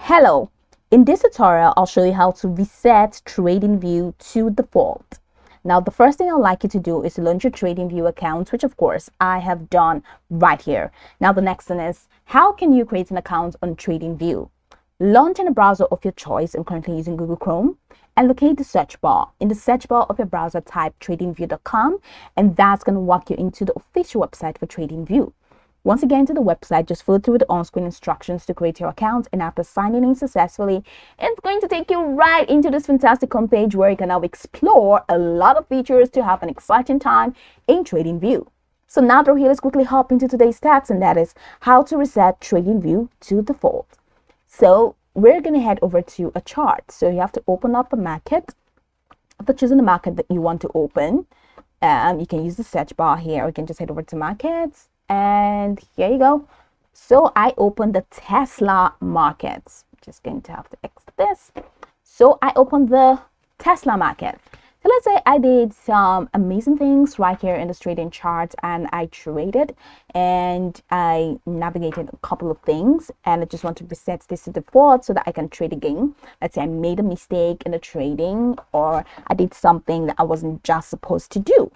Hello, in this tutorial, I'll show you how to reset Tradingview to default. Now, the first thing I'd like you to do is to launch your Tradingview account, which of course I have done right here. Now, the next thing is, how can you create an account on Tradingview? Launch in a browser of your choice. I'm currently using Google Chrome, and locate the search bar. In the search bar of your browser, type tradingview.com, and that's going to walk you into the official website for Tradingview. Once again, to the website, just follow through the on-screen instructions to create your account, and after signing in successfully, it's going to take you right into this fantastic homepage where you can now explore a lot of features to have an exciting time in Tradingview. So now that we're here, let's quickly hop into today's task, and that is how to reset Tradingview to default. So we're going to head over to a chart. So you have to open up a market. After choosing the market that you want to open, you can use the search bar here, or you can just head over to markets. And here you go. So I opened the Tesla markets. Just going to have to exit this. So I opened the Tesla market. So let's say I did some amazing things right here in the trading chart, and I traded and I navigated a couple of things, and I just want to reset this to default so that I can trade again. Let's say I made a mistake in the trading, or I did something that I wasn't just supposed to do.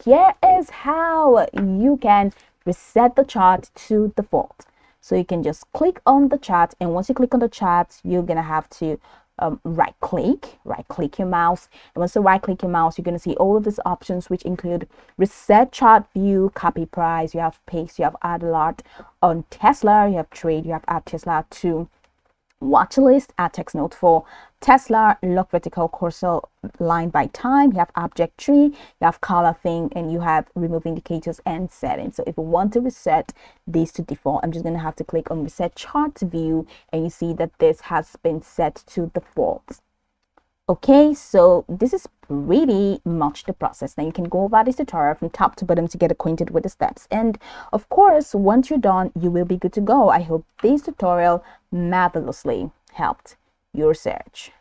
Here is how you can reset the chart to default. So you can just click on the chart, and once you click on the chart, you're gonna have to right click your mouse, and once you right click your mouse, you're going to see all of these options, which include reset chart view, copy price, you have paste, you have add alert on Tesla, you have trade, you have add Tesla to watch list, add text note for Tesla, lock vertical cursor line by time, you have object tree, you have color thing, and you have remove indicators and settings. So if you want to reset this to default, I'm just going to have to click on reset chart view, and you see that this has been set to default. Okay, so this is pretty much the process. Now you can go over this tutorial from top to bottom to get acquainted with the steps, and of course once you're done, you will be good to go. I hope this tutorial marvelously helped your search.